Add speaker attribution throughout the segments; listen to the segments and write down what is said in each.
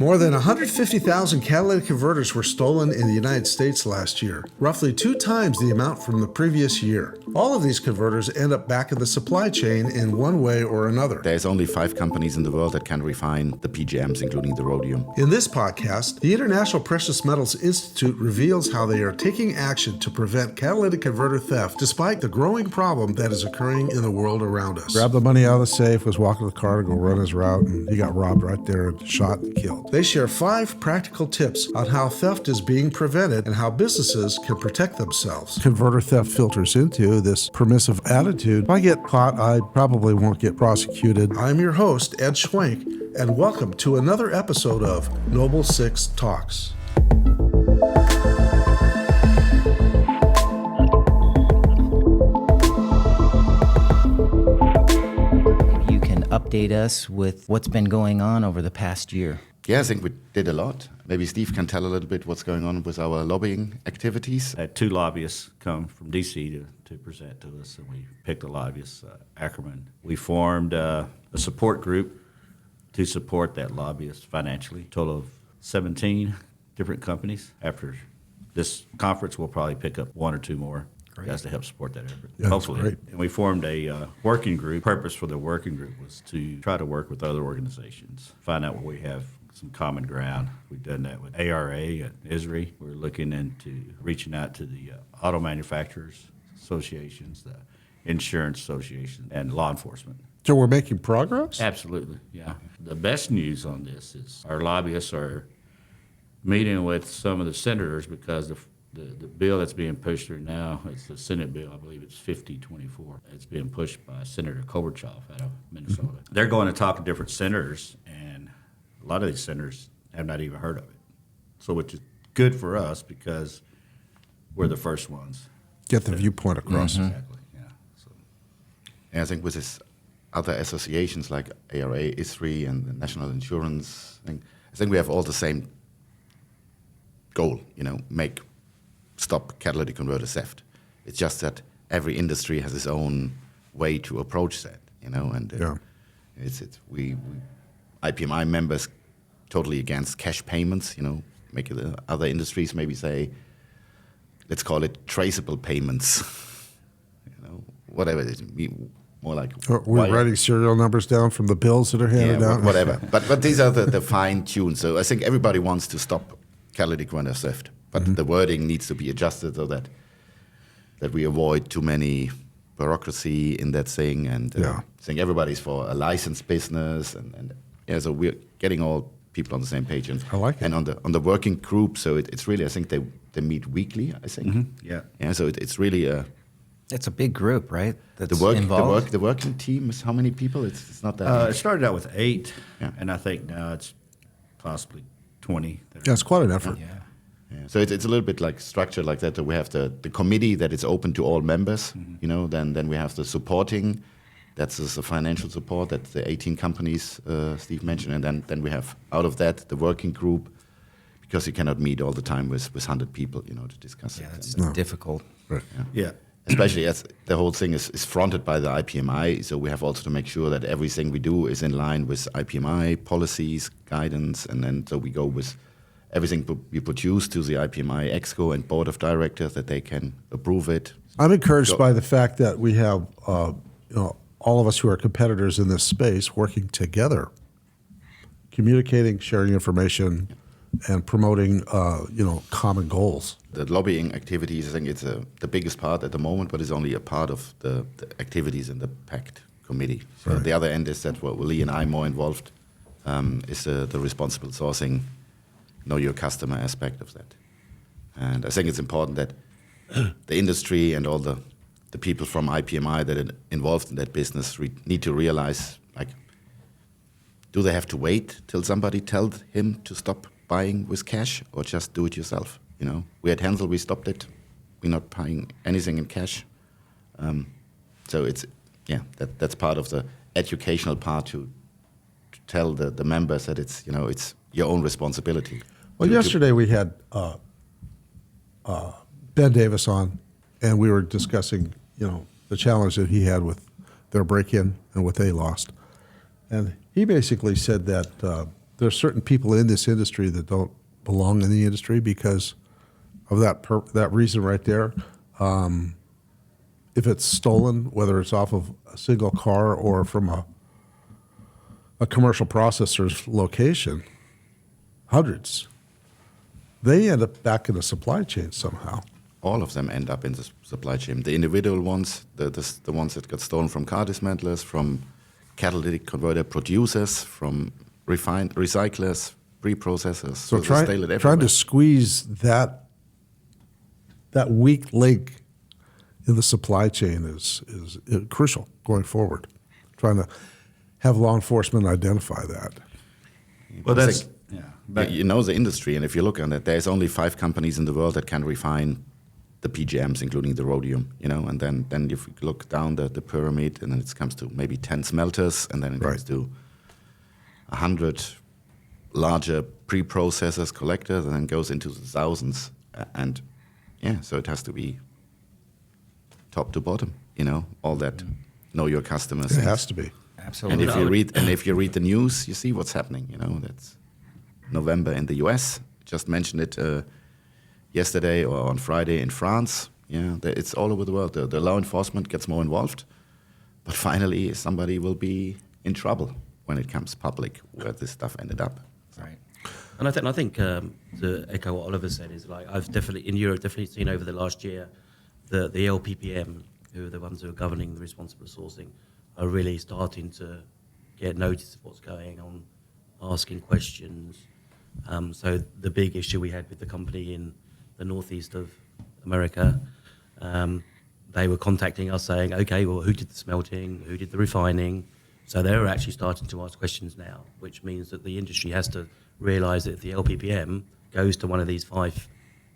Speaker 1: More than 150,000 catalytic converters were stolen in the United States last year, roughly 2 times the amount from the previous year. All of these converters end up back in the supply chain in one way or another.
Speaker 2: There's only 5 companies in the world that can refine the PGMs, including the rhodium.
Speaker 1: In this podcast, the International Precious Metals Institute reveals how they are taking action to prevent catalytic converter theft despite the growing problem that is occurring in the world around us.
Speaker 3: Grabbed the money out of the safe, was walking to the car to go run his route, and he got robbed right there and shot and killed.
Speaker 1: They share 5 practical tips on how theft is being prevented and how businesses can protect themselves.
Speaker 3: Converter theft filters into this permissive attitude. If I get caught, I probably won't get prosecuted.
Speaker 1: I'm your host, Ed Schwenk, and welcome to another episode of Noble 6 Talks.
Speaker 4: You can update us with what's been going on over the past year.
Speaker 2: Yeah, I think we did a lot. Maybe Steve can tell a little bit what's going on with our lobbying activities.
Speaker 5: Had 2 lobbyists come from D.C. to present to us, and we picked a lobbyist, Ackerman. We formed a support group to support that lobbyist financially. Total of 17 different companies. After this conference, we'll probably pick up 1 or 2 more guys to help support that effort.
Speaker 3: Yeah,
Speaker 5: hopefully.
Speaker 3: that's great.
Speaker 5: And we formed a working group. Purpose for the working group was to try to work with other organizations, find out where we have some common ground. We've done that with ARA and ISRI. We're looking into reaching out to the auto manufacturers associations, the insurance associations, and law enforcement.
Speaker 3: So we're making progress?
Speaker 5: Absolutely, yeah. The best news on this is our lobbyists are meeting with some of the senators because the bill that's being pushed through now, it's the Senate bill, I believe it's 5024. It's being pushed by Senator Koberchoff out of Minnesota. Mm-hmm. They're going to talk to different senators, and a lot of these senators have not even heard of it. So which is good for us because we're the first ones.
Speaker 3: Get the viewpoint across.
Speaker 5: Mm-hmm. Exactly, yeah. So.
Speaker 2: And I think with this other associations like ARA, ISRI, and the National Insurance, I think we have all the same goal, stop catalytic converter theft. It's just that every industry has its own way to approach that, and we IPMI members totally against cash payments, make the other industries maybe say, let's call it traceable payments, whatever it is, more like...
Speaker 3: We're writing serial numbers down from the bills that are handed out.
Speaker 2: Whatever. but these are the fine-tuned. So I think everybody wants to stop catalytic converter theft, but the wording needs to be adjusted so that we avoid too many bureaucracy in that thing. And I think everybody's for a licensed business, and so we're getting all people on the same page. And
Speaker 3: I like it.
Speaker 2: And on the working group, so it's really, I think they meet weekly, I think.
Speaker 5: Mm-hmm.
Speaker 2: Yeah. So it's really
Speaker 4: It's a big group, right? That's
Speaker 2: involved. The working team is how many people? It's not that
Speaker 5: It
Speaker 2: many.
Speaker 5: started out with 8,
Speaker 2: Yeah.
Speaker 5: and I think now it's possibly 20.
Speaker 3: Yeah, it's quite an effort.
Speaker 4: Yeah.
Speaker 2: Yeah. So it's a little bit like structured like that. So we have the committee that is open to all members.
Speaker 5: Mm-hmm.
Speaker 2: Then we have the supporting. That's the financial support that the 18 companies Steve mentioned, and then we have out of that the working group, because you cannot meet all the time with 100 people, to discuss it.
Speaker 4: Yeah, it's difficult.
Speaker 3: Right.
Speaker 5: Yeah.
Speaker 2: Especially as the whole thing is fronted by the IPMI, so we have also to make sure that everything we do is in line with IPMI policies, guidance, and then so we go with everything we produce to the IPMI Exco and Board of Directors that they can approve it.
Speaker 3: I'm encouraged by the fact that we have all of us who are competitors in this space working together, communicating, sharing information, and promoting common goals.
Speaker 2: The lobbying activities, I think it's the biggest part at the moment, but it's only a part of the activities in the PACT Committee. So the other end is that what Lee and I are more involved is the responsible sourcing, know your customer aspect of that. And I think it's important that the industry and all the people from IPMI that are involved in that business need to realize, do they have to wait till somebody tells him to stop buying with cash, or just do it yourself? We at Hensel, we stopped it. We're not buying anything in cash. So that's part of the educational part to tell the members that it's your own responsibility.
Speaker 3: Well, yesterday we had Ben Davis on, and we were discussing the challenge that he had with their break-in and what they lost. And he basically said that there's certain people in this industry that don't belong in the industry because of that reason right there. If it's stolen, whether it's off of a single car or from a commercial processor's location, hundreds, they end up back in the supply chain somehow.
Speaker 2: All of them end up in the supply chain. The individual ones, the ones that got stolen from car dismantlers, from catalytic converter producers, from recyclers, pre-processors.
Speaker 3: So
Speaker 2: they steal it
Speaker 3: trying
Speaker 2: everywhere.
Speaker 3: to squeeze that weak link in the supply chain is crucial going forward. Trying to have law enforcement identify that.
Speaker 5: Well,
Speaker 2: It's
Speaker 5: that's,
Speaker 2: like,
Speaker 5: yeah.
Speaker 2: you know the industry, and if you look on it, there's only 5 companies in the world that can refine the PGMs, including the rhodium, and then if you look down the pyramid, and then it comes to maybe 10 smelters, and then it comes
Speaker 3: Right.
Speaker 2: to 100 larger pre-processors, collectors, and then goes into the thousands. And so it has to be top to bottom, all that know your customers.
Speaker 3: It has to be.
Speaker 4: Absolutely.
Speaker 2: And if you read the news, you see what's happening. That's November in the U.S. Just mentioned it yesterday or on Friday in France. It's all over the world. The law enforcement gets more involved, but finally somebody will be in trouble when it comes public where this stuff ended up.
Speaker 4: Right.
Speaker 6: And I think to echo what Oliver said is like I've definitely in Europe seen over the last year the LPPM, who are the ones who are governing the responsible sourcing, are really starting to get notice of what's going on, asking questions. So the big issue we had with the company in the northeast of America, they were contacting us saying, okay, well, who did the smelting, who did the refining? So they're actually starting to ask questions now, which means that the industry has to realise that if the LPPM goes to one of these 5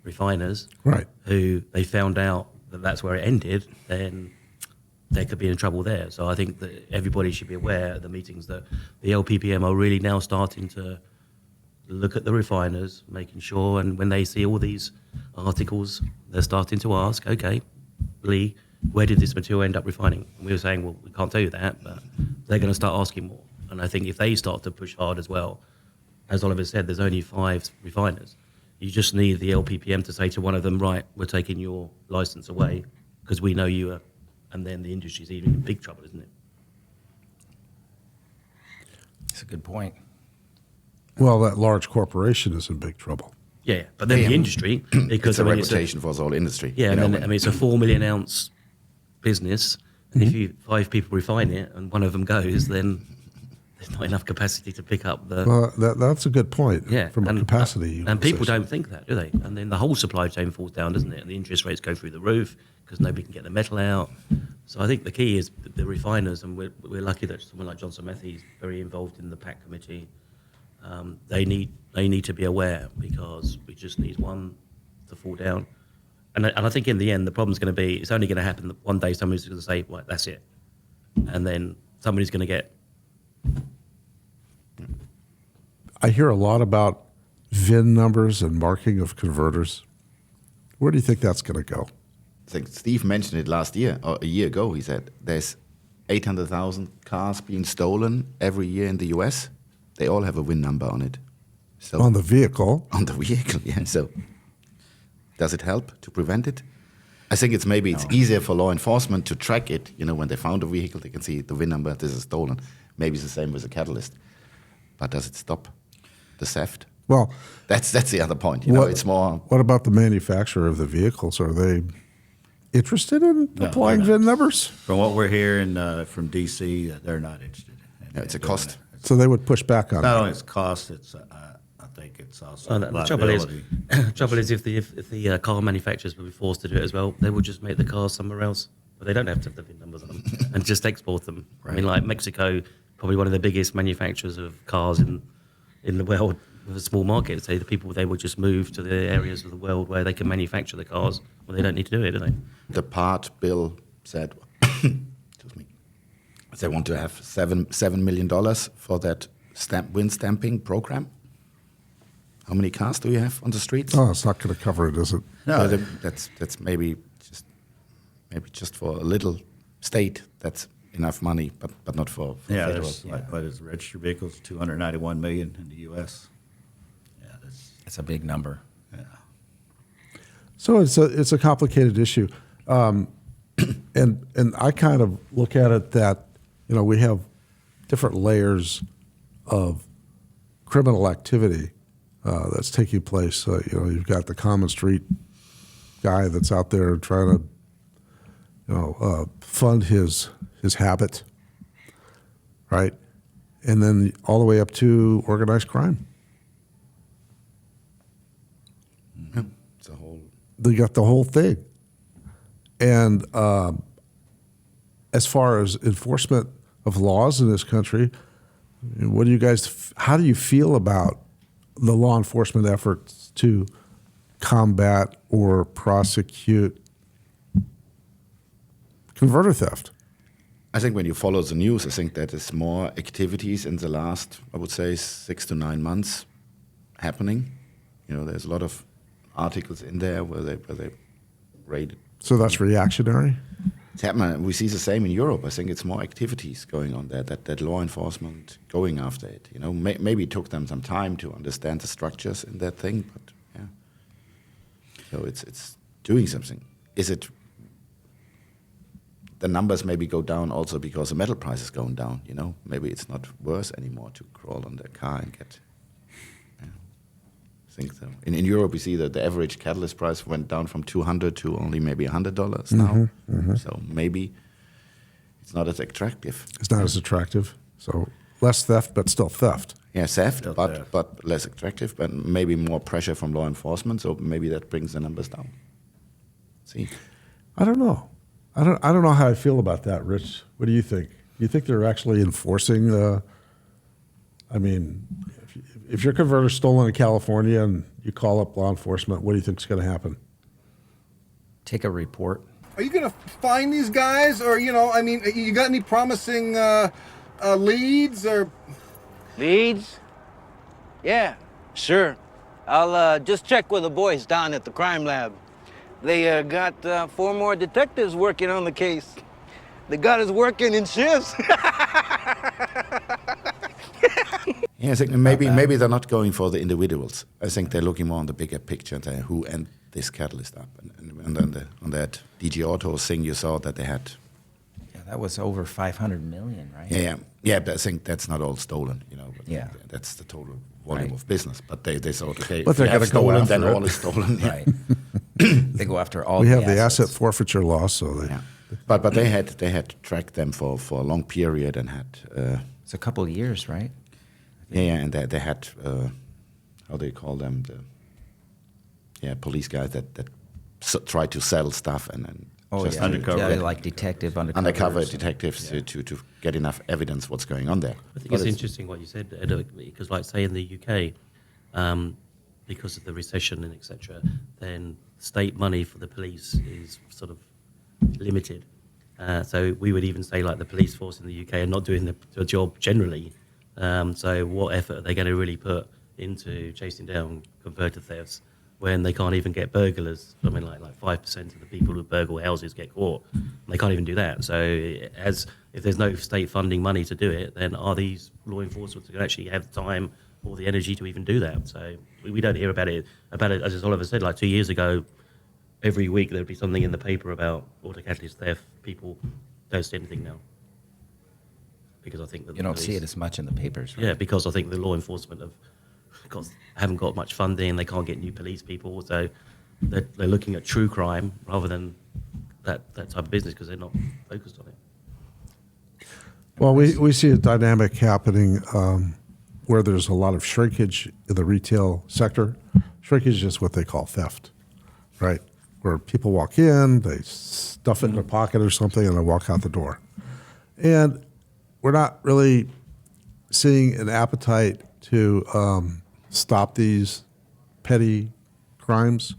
Speaker 6: refiners,
Speaker 3: Right.
Speaker 6: who they found out that that's where it ended, then they could be in trouble there. So I think that everybody should be aware at the meetings that the LPPM are really now starting to look at the refiners, making sure, and when they see all these articles, they're starting to ask, okay, Lee, where did this material end up refining? And we were saying, well, we can't tell you that, but they're going to start asking more. And I think if they start to push hard as well, as Oliver said, there's only 5 refiners. You just need the LPPM to say to one of them, right, we're taking your license away because we know you are, and then the industry's even in big trouble, isn't it?
Speaker 4: That's a good point.
Speaker 3: Well, that large corporation is in big trouble.
Speaker 6: Yeah, but then the industry, because
Speaker 2: It's a
Speaker 6: I mean,
Speaker 2: reputation for the whole industry.
Speaker 6: Yeah, and then, it's a 4 million ounce business, and if 5 people refine it and one of them goes, then there's not enough capacity to pick up the.
Speaker 3: Well, that's a good point.
Speaker 6: Yeah,
Speaker 3: From a capacity.
Speaker 6: and people
Speaker 3: utilization.
Speaker 6: don't think that, do they? And then the whole supply chain falls down, doesn't it? And the interest rates go through the roof because nobody can get the metal out. So I think the key is the refiners, and we're lucky that someone like Johnson Matthey is very involved in the PACT Committee. They need to be aware because we just need one to fall down. And I think in the end, the problem's going to be, it's only going to happen that one day somebody's going to say, right, that's it. And then somebody's going to get.
Speaker 3: I hear a lot about VIN numbers and marking of converters. Where do you think that's going to go?
Speaker 2: I think Steve mentioned it last year, or a year ago. He said there's 800,000 cars being stolen every year in the US. They all have a VIN number on it. So
Speaker 3: On the vehicle.
Speaker 2: on the vehicle, yeah. So does it help to prevent it? I think it's easier for law enforcement to track it. When they found a vehicle, they can see the VIN number, this is stolen. Maybe it's the same with a catalyst. But does it stop the theft?
Speaker 3: Well,
Speaker 2: That's the other point.
Speaker 3: what,
Speaker 2: It's more.
Speaker 3: What about the manufacturer of the vehicles? Are they interested in applying
Speaker 5: they're not.
Speaker 3: VIN numbers?
Speaker 5: From what we're hearing from D.C., they're not interested.
Speaker 2: It's a
Speaker 5: doing
Speaker 2: cost.
Speaker 5: it.
Speaker 3: So they would push back on
Speaker 5: Not
Speaker 3: that.
Speaker 5: only it's cost, it's I think it's also
Speaker 6: Oh, the trouble is,
Speaker 5: liability.
Speaker 6: if the car manufacturers would be forced to do it as well, they would just make the cars somewhere else. But they don't have to have the VIN numbers on them and just export them. I mean, like Mexico, probably one of the biggest manufacturers of cars in the world with a small market. So they would just move to the areas of the world where they can manufacture the cars. Well, they don't need to do it, do they?
Speaker 2: The part bill said, excuse me, they want to have $7 million for that wind stamping program. How many cars do you have on the streets?
Speaker 3: Oh, it's not going to cover it, is it?
Speaker 5: No,
Speaker 2: That's maybe just for a little state. That's enough money, but not for federal.
Speaker 7: There's what is registered vehicles, 291 million in the U.S. Yeah,
Speaker 4: It's a big number.
Speaker 7: yeah.
Speaker 3: So it's a complicated issue, and I kind of look at it that we have different layers of criminal activity that's taking place. You've got the common street guy that's out there trying to fund his habit, right? And then all the way up to organized crime.
Speaker 2: It's a whole.
Speaker 3: They got the whole thing. And as far as enforcement of laws in this country, what do you guys? How do you feel about the law enforcement efforts to combat or prosecute converter theft?
Speaker 2: I think when you follow the news, I think that there's more activities in the last, I would say, 6 to 9 months happening. There's a lot of articles in there where they raided.
Speaker 3: So that's reactionary?
Speaker 2: It's happening. We see the same in Europe. I think it's more activities going on there, that law enforcement going after it. Maybe it took them some time to understand the structures in that thing, but yeah. So it's doing something. Is it? The numbers maybe go down also because the metal price is going down. Maybe it's not worth anymore to crawl on their car and get. Yeah. I think so. In Europe, we see that the average catalyst price went down from $200 to only maybe $100 now. So maybe it's not as attractive.
Speaker 3: It's not as attractive. So less theft, but still theft.
Speaker 2: Yeah, theft,
Speaker 7: Still
Speaker 2: but
Speaker 7: theft.
Speaker 2: but less attractive, but maybe more pressure from law enforcement. So maybe that brings the numbers down. See.
Speaker 3: I don't know. I don't know how I feel about that, Rich. What do you think? Do you think they're actually enforcing the? I mean, if your converter's stolen in California and you call up law enforcement, what do you think is going to happen?
Speaker 4: Take a report.
Speaker 8: Are you going to find these guys, or you got any promising leads or?
Speaker 9: Leads? Yeah, sure. I'll just check with the boys down at the crime lab. They got 4 more detectives working on the case. They got us working in shifts.
Speaker 2: Yeah, I think maybe they're not going for the individuals. I think they're looking more on the bigger picture and saying who ended this catalyst up. And then on that DG Auto thing, you saw that they had.
Speaker 4: Yeah, that was over 500 million, right?
Speaker 2: Yeah. But I think that's not all stolen. But
Speaker 4: Yeah.
Speaker 2: that's the total volume
Speaker 4: Right.
Speaker 2: of business. But they thought, okay,
Speaker 3: But
Speaker 2: if
Speaker 3: they're
Speaker 2: you have
Speaker 3: gonna go
Speaker 2: stolen,
Speaker 3: after
Speaker 2: then
Speaker 3: it.
Speaker 2: all is stolen. Yeah.
Speaker 4: Right. They go after all
Speaker 3: We
Speaker 4: the
Speaker 3: have the asset
Speaker 4: assets.
Speaker 3: forfeiture law, so they.
Speaker 2: Yeah. But they had tracked them for a long period and had.
Speaker 4: It's a couple of years, right?
Speaker 2: And they had, how do you call them? Police guys that try to sell stuff and then just
Speaker 7: undercover.
Speaker 4: Yeah, like undercover
Speaker 2: detectives to get enough evidence what's going on there.
Speaker 6: I think it's interesting what you said, Ed, because like say in the UK, because of the recession and etc., then state money for the police is sort of limited. So we would even say like the police force in the UK are not doing the job generally. So what effort are they going to really put into chasing down converter thefts when they can't even get burglars? I mean, like 5% of the people who burgle houses get caught. They can't even do that. So if there's no state funding money to do it, then are these law enforcement going to actually have the time or the energy to even do that? So we don't hear about it, as Oliver said, like 2 years ago, every week there'd be something in the paper about auto catalyst theft. People don't see anything now. Because I think that
Speaker 4: You don't see it as much in the papers, right?
Speaker 6: Yeah, because I think the law enforcement haven't got much funding. They can't get new police people, so they're looking at true crime rather than that type of business because they're not focused on it.
Speaker 3: Well, we see a dynamic happening where there's a lot of shrinkage in the retail sector. Shrinkage is what they call theft, right? Where people walk in, they stuff it in their pocket or something, and they walk out the door. And we're not really seeing an appetite to stop these petty crimes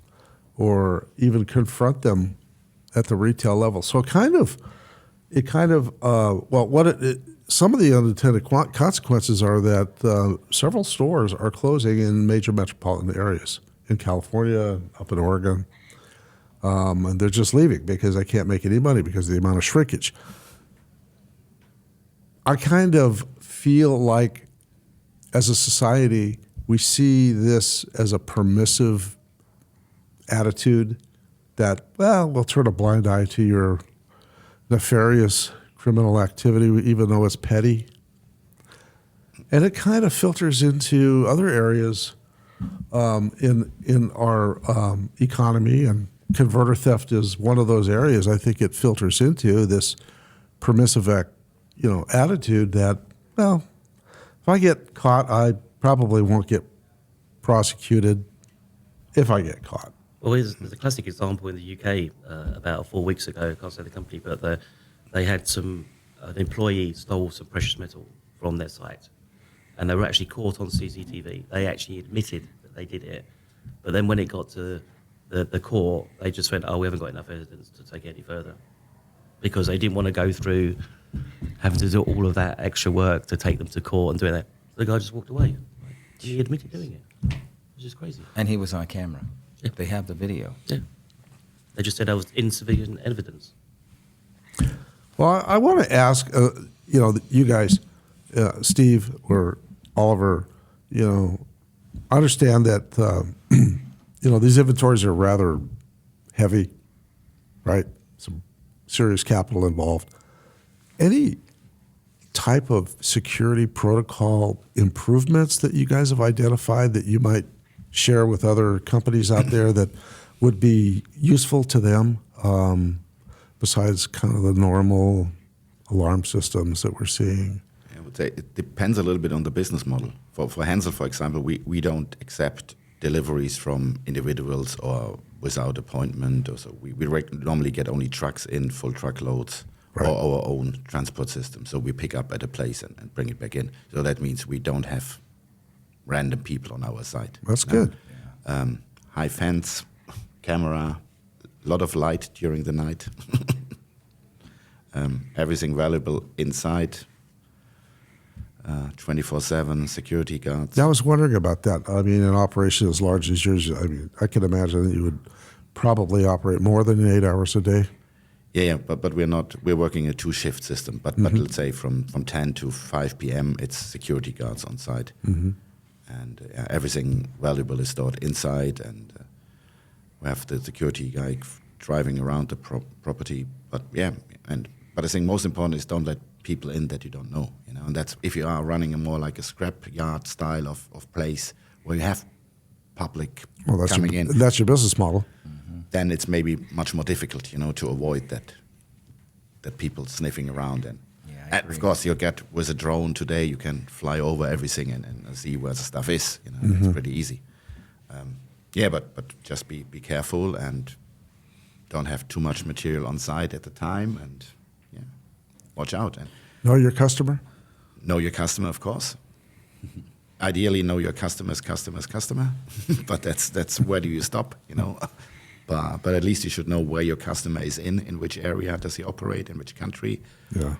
Speaker 3: or even confront them at the retail level. So some of the unintended consequences are that several stores are closing in major metropolitan areas in California, up in Oregon, and they're just leaving because they can't make any money because of the amount of shrinkage. I kind of feel like as a society, we see this as a permissive attitude that, well, we'll turn a blind eye to your nefarious criminal activity, even though it's petty. And it kind of filters into other areas in our economy, and converter theft is one of those areas. I think it filters into this permissive attitude that, well, if I get caught, I probably won't get prosecuted if I get caught.
Speaker 6: Well, there's a classic example in the UK about 4 weeks ago. I can't say the company, but they had an employee stole some precious metal from their site, and they were actually caught on CCTV. They actually admitted that they did it, but then when it got to the court, they just went, "Oh, we haven't got enough evidence to take it any further," because they didn't want to go through having to do all of that extra work to take them to court and do that. So the guy just walked away. He admitted doing it. It's just crazy.
Speaker 4: And he was on camera.
Speaker 6: Yeah.
Speaker 4: They have the video.
Speaker 6: Yeah. They just said that was insufficient evidence.
Speaker 3: Well, I want to ask, you guys, Steve or Oliver, I understand that, these inventories are rather heavy, right? Some serious capital involved. Any type of security protocol improvements that you guys have identified that you might share with other companies out there that would be useful to them, besides kind of the normal alarm systems that we're seeing?
Speaker 2: I would say it depends a little bit on the business model. For Hansel, for example, we don't accept deliveries from individuals or without appointment. Or so we normally get only trucks in, full truckloads, or our own transport system. So we pick up at a place and bring it back in. So that means we don't have random people on our site.
Speaker 3: That's good.
Speaker 2: High fence, camera, a lot of light during the night. Everything valuable inside. 24/7 security guards.
Speaker 3: Yeah, I was wondering about that. I mean, an operation as large as yours, I can imagine that you would probably operate more than 8 hours a day.
Speaker 2: Yeah, but we're working a 2-shift system. But let's say from 10 to 5 p.m. it's security guards on site. And everything valuable is stored inside, and we have the security guy driving around the property. But I think most important is don't let people in that you don't know. And that's if you are running a more like a scrap yard style of place where you have public coming in.
Speaker 3: That's your business model.
Speaker 2: Then it's maybe much more difficult, to avoid that people sniffing around. And of course, you'll get with a drone today, you can fly over everything and see where the stuff is. It's pretty easy. But just be careful and don't have too much material on site at the time, and watch out. And
Speaker 3: Know your customer?
Speaker 2: know your customer, of course. Ideally, know your customer's customer. But that's where do you stop, But at least you should know where your customer is in which area does he operate, in which country.
Speaker 3: Yeah.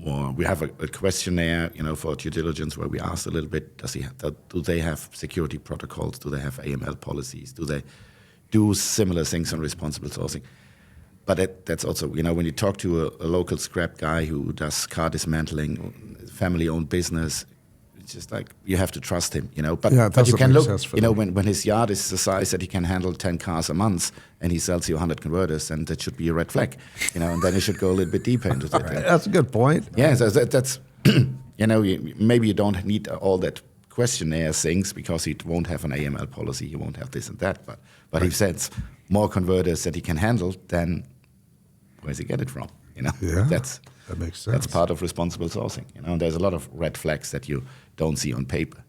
Speaker 2: Or we have a questionnaire, for due diligence where we ask a little bit, do they have security protocols? Do they have AML policies? Do they do similar things on responsible sourcing? But that's also, when you talk to a local scrap guy who does car dismantling, family-owned business, it's just like you have to trust him, But you can look, when his yard is the size that he can handle 10 cars a month and he sells you 100 converters, and that should be a red flag, and then you should go a little bit deeper into that.
Speaker 3: That's a good point.
Speaker 2: Yeah, so that's maybe you don't need all that questionnaire things because he won't have an AML policy, he won't have this and that. But he sends more converters that he can handle, then where does he get it from?
Speaker 3: Yeah,
Speaker 2: that
Speaker 3: makes sense.
Speaker 2: That's part of responsible sourcing. And there's a lot of red flags that you don't see on paper.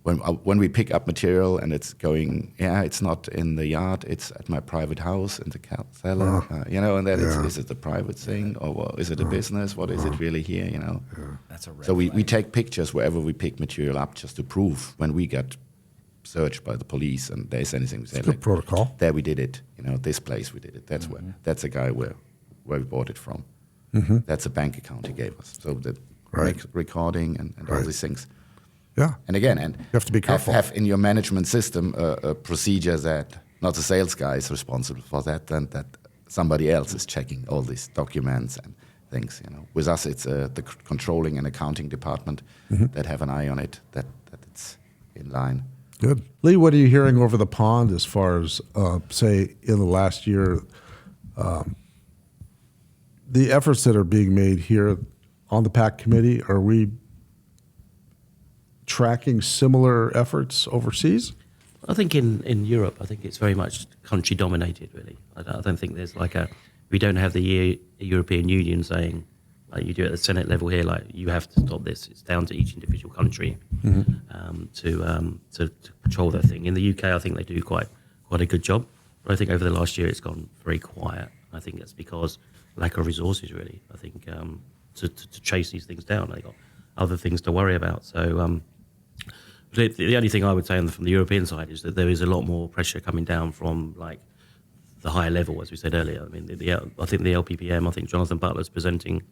Speaker 2: When we pick up material and it's going, it's not in the yard, it's at my private house in the cellar, and then is it a private thing or is it a business? What is it really here?
Speaker 4: That's a red
Speaker 2: So we
Speaker 4: flag.
Speaker 2: take pictures wherever we pick material up just to prove when we get searched by the police and there's anything we say
Speaker 3: Good protocol.
Speaker 2: there we did it, this place we did it. That's where that's a guy where we bought it from. That's a bank account he gave us. So the recording and all these things.
Speaker 3: Yeah.
Speaker 2: And again,
Speaker 3: you have to be careful.
Speaker 2: Have in your management system a procedure that not the sales guy is responsible for that, and that somebody else is checking all these documents things. With us, it's the controlling and accounting department that have an eye on it, that it's in line.
Speaker 3: Good. Lee, what are you hearing over the pond as far as, say, in the last year, the efforts that are being made here on the PACT Committee? Are we tracking similar efforts overseas?
Speaker 6: I think in Europe, I think it's very much country dominated, really. I don't think there's we don't have the European Union saying, like you do at the Senate level here, like you have to stop this. It's down to each individual country to control their thing. In the UK, I think they do quite a good job. But I think over the last year, it's gone very quiet. I think that's because lack of resources, really. I think to chase these things down, they got other things to worry about. So the only thing I would say from the European side is that there is a lot more pressure coming down from the higher level, as we said earlier. I mean, I think the LPPM, I think Jonathan Butler's presenting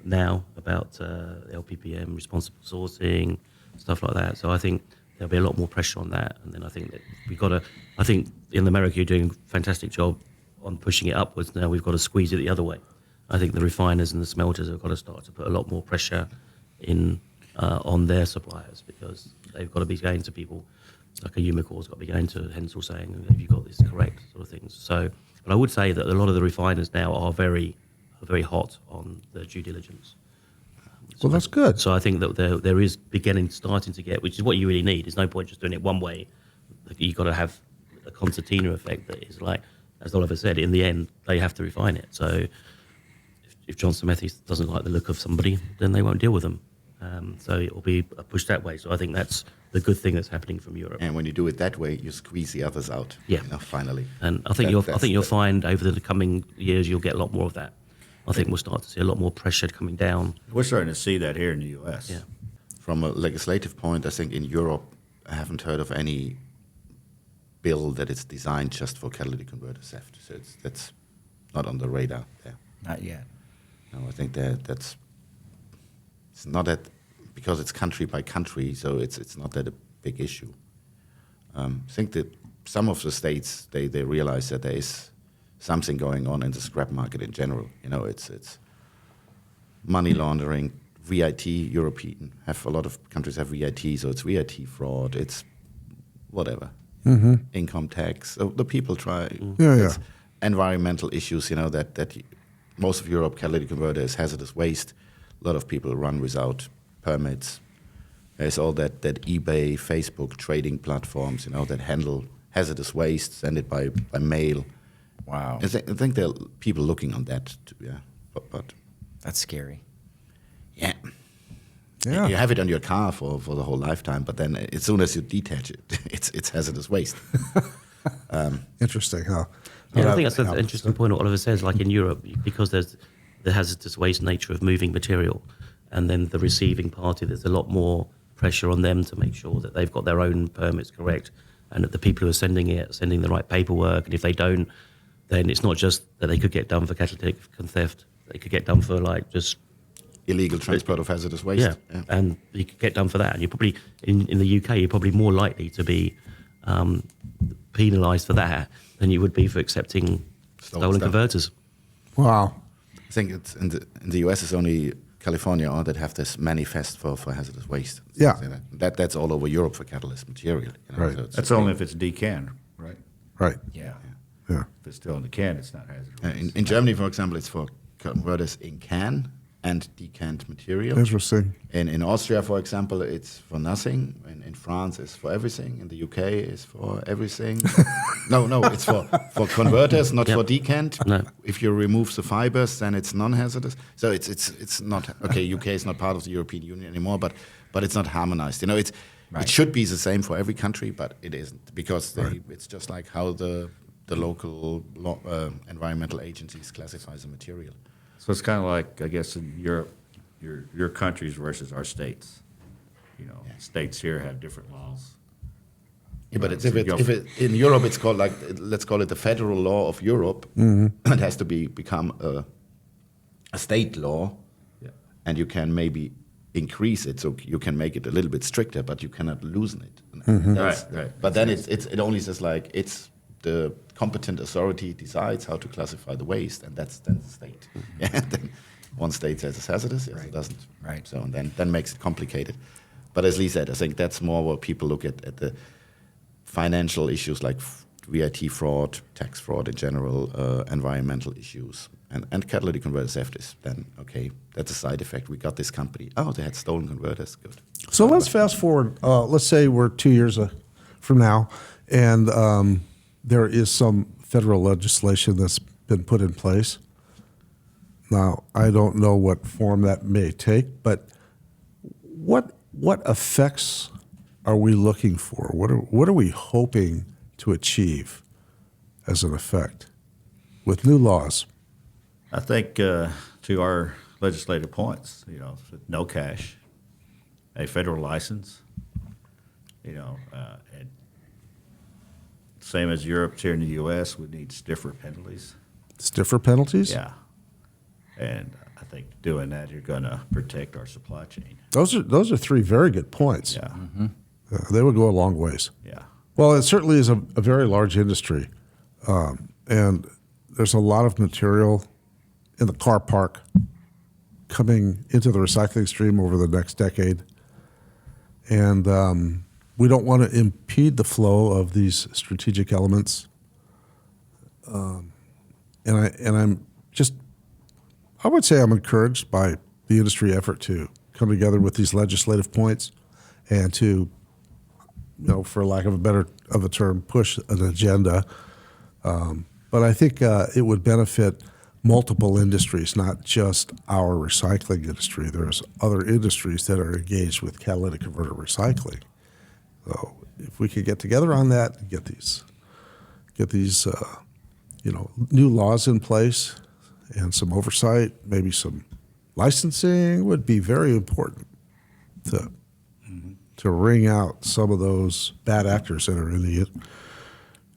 Speaker 6: now about the LPPM, responsible sourcing, stuff like that. So I think there'll be a lot more pressure on that. And then I think that I think in America you're doing a fantastic job on pushing it upwards. Now we've got to squeeze it the other way. I think the refiners and the smelters have got to start to put a lot more pressure on their suppliers, because they've got to be going to people like a Umicore's got to be going to Hensel saying, have you got this correct, sort of things. So, but I would say that a lot of the refiners now are very hot on the due diligence.
Speaker 3: Well, that's good.
Speaker 6: So I think that there is starting to get, which is what you really need. There's no point just doing it one way. You've got to have a concertina effect that is like, as Oliver said, in the end, they have to refine it. So if Johnson Matthey doesn't like the look of somebody, then they won't deal with them. So it will be pushed that way. So I think that's the good thing that's happening from Europe.
Speaker 2: And when you do it that way, you squeeze the others out.
Speaker 6: Yeah.
Speaker 2: Finally.
Speaker 6: And I think you'll find over the coming years you'll get a lot more of that. I think we'll start to see a lot more pressure coming down.
Speaker 7: We're starting to see that here in the U.S.
Speaker 6: Yeah.
Speaker 2: From a legislative point, I think in Europe, I haven't heard of any bill that is designed just for catalytic converter theft. So that's not on the radar there.
Speaker 7: Not yet.
Speaker 2: No, I think it's not that, because it's country by country, so it's not that a big issue. I think that some of the states, they realize that there is something going on in the scrap market in general. It's money laundering, VIT. A lot of countries have VIT, so it's VIT fraud. It's whatever, income tax. So the people try. It's environmental issues. That most of Europe catalytic converter is hazardous waste. A lot of people run without permits. There's all that eBay, Facebook trading platforms, that handle hazardous waste, send it by mail.
Speaker 7: Wow.
Speaker 2: I think there are people looking on that too, yeah. But
Speaker 4: That's scary.
Speaker 2: yeah.
Speaker 3: Yeah.
Speaker 2: You have it on your car for the whole lifetime, but then as soon as you detach it, it's hazardous waste.
Speaker 3: Interesting, huh?
Speaker 6: Yeah, I think that's an interesting point what Oliver says, like in Europe, because there's the hazardous waste nature of moving material, and then the receiving party, there's a lot more pressure on them to make sure that they've got their own permits correct, and that the people who are sending the right paperwork, and if they don't, then it's not just that they could get done for catalytic theft, they could get done for just
Speaker 2: Illegal transport of hazardous waste.
Speaker 6: Yeah, and you could get done for that. And you're probably, in the UK, you're probably more likely to be penalised for that than you would be for accepting stolen converters.
Speaker 3: Wow.
Speaker 2: I think it's in the US, it's only California that have this manifest for hazardous waste.
Speaker 3: Yeah.
Speaker 2: That's all over Europe for catalyst material.
Speaker 3: Right.
Speaker 2: So
Speaker 7: That's only if it's decanned, right?
Speaker 3: Right.
Speaker 7: Yeah.
Speaker 3: Yeah.
Speaker 7: If it's still in the can, it's not hazardous.
Speaker 2: In Germany, for example, it's for converters in can and decant material.
Speaker 3: Interesting.
Speaker 2: In Austria, for example, it's for nothing. In France, it's for everything. In the UK, it's for everything. no, it's for converters, not for decant.
Speaker 6: No.
Speaker 2: If you remove the fibers, then it's non-hazardous. So it's not okay. UK is not part of the European Union anymore, but it's not harmonized. It should be the same for every country, but it isn't, because it's just like how the local environmental agencies classify the material.
Speaker 5: So it's kind of like, I guess, in Europe, your countries versus our states. States here have different laws.
Speaker 2: Yeah, but if in Europe, it's called let's call it the federal law of Europe. It has to become a state law, and you can maybe increase it, so you can make it a little bit stricter, but you cannot loosen it.
Speaker 5: Right.
Speaker 2: But then it only says it's the competent authority decides how to classify the waste, and that's then the state. Yeah, then one state says it's hazardous, yes, it doesn't.
Speaker 4: Right.
Speaker 2: So then makes it complicated. But as Lee said, I think that's more where people look at the financial issues like VAT fraud, tax fraud in general, environmental issues. And catalytic converters have this. Then, okay, that's a side effect. We got this company. Oh, they had stolen converters. Good.
Speaker 3: So let's fast forward. Let's say we're 2 years from now, and there is some federal legislation that's been put in place. Now, I don't know what form that may take, but what effects are we looking for? What are we hoping to achieve as an effect with new laws?
Speaker 7: I think to our legislative points, no cash, a federal license, and same as Europe, here in the U.S., we need stiffer penalties.
Speaker 3: Stiffer penalties?
Speaker 7: Yeah. And I think doing that, you're going to protect our supply chain.
Speaker 3: Those are three very good points.
Speaker 7: Yeah.
Speaker 3: They would go a long ways.
Speaker 7: Yeah.
Speaker 3: Well, it certainly is a very large industry, and there's a lot of material in the car park coming into the recycling stream over the next decade, and we don't want to impede the flow of these strategic elements. I would say I'm encouraged by the industry effort to come together with these legislative points and to, for lack of a term, push an agenda. But I think it would benefit multiple industries, not just our recycling industry. There's other industries that are engaged with catalytic converter recycling. So if we could get together on that and get these new laws in place and some oversight, maybe some licensing would be very important to wring out some of those bad actors that are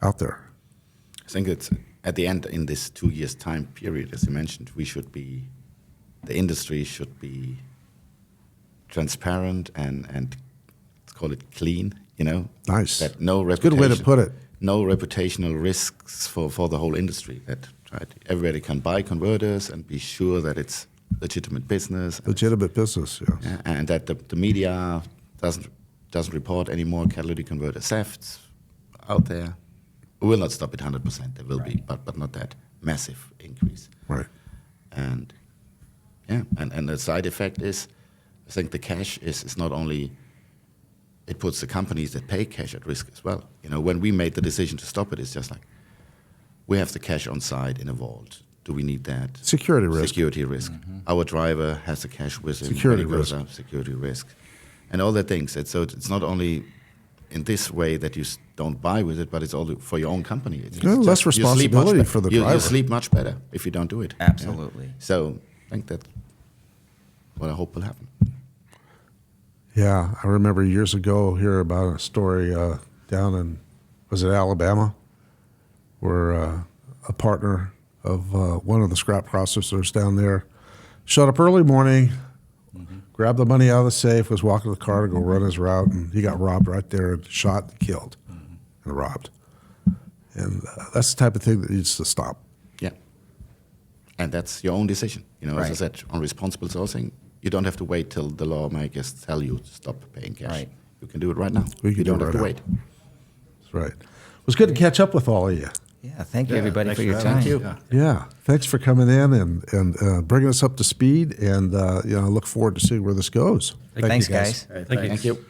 Speaker 3: out there.
Speaker 2: I think it's at the end in this 2 years time period, as you mentioned, the industry should be transparent and let's call it clean,
Speaker 3: Nice.
Speaker 2: That no
Speaker 3: It's a good way to put it.
Speaker 2: No reputational risks for the whole industry. That everybody can buy converters and be sure that it's legitimate business.
Speaker 3: Legitimate business, yes.
Speaker 2: Yeah, and that the media doesn't report any more catalytic converter thefts out there. We will not stop at 100%. There will be, but not that massive increase.
Speaker 3: Right.
Speaker 2: And the side effect is, I think the cash is not only, it puts the companies that pay cash at risk as well. When we made the decision to stop it, it's just like, we have the cash on site in a vault. Do we need that?
Speaker 3: Security risk.
Speaker 2: Security risk. Our driver has the cash with him.
Speaker 3: Security
Speaker 2: when he goes
Speaker 3: risk.
Speaker 2: out, security risk. And all the things. So it's not only in this way that you don't buy with it, but it's all for your own company. It's
Speaker 3: less
Speaker 2: you sleep much
Speaker 3: responsibility
Speaker 2: better.
Speaker 3: for the
Speaker 2: You
Speaker 3: driver.
Speaker 2: sleep much better if you don't do it.
Speaker 4: Absolutely.
Speaker 2: Yeah. So I think that's what I hope will happen.
Speaker 3: Yeah, I remember years ago hearing about a story down in, was it Alabama, where a partner of one of the scrap processors down there showed up early morning, grabbed the money out of the safe, was walking to the car to go run his route, and he got robbed right there and shot and killed and robbed. And that's the type of thing that needs to stop.
Speaker 2: Yeah. And that's your own decision. As I
Speaker 4: Right.
Speaker 2: said, on responsible sourcing, you don't have to wait till the lawmakers tell you to stop paying cash.
Speaker 4: Right.
Speaker 2: You can do it right now.
Speaker 3: We can
Speaker 2: you
Speaker 3: do
Speaker 2: don't
Speaker 3: it
Speaker 2: have to
Speaker 3: right
Speaker 2: wait.
Speaker 3: That's right. It was good to catch up with all of you.
Speaker 4: Yeah, thank you, everybody,
Speaker 7: thanks
Speaker 4: for your
Speaker 7: for
Speaker 4: time.
Speaker 7: having us.
Speaker 3: Yeah, thanks for coming in and bringing us up to speed, and I look forward to seeing where this goes.
Speaker 4: Thanks,
Speaker 3: you, guys.
Speaker 4: guys.
Speaker 7: Thank you.
Speaker 2: Thank you.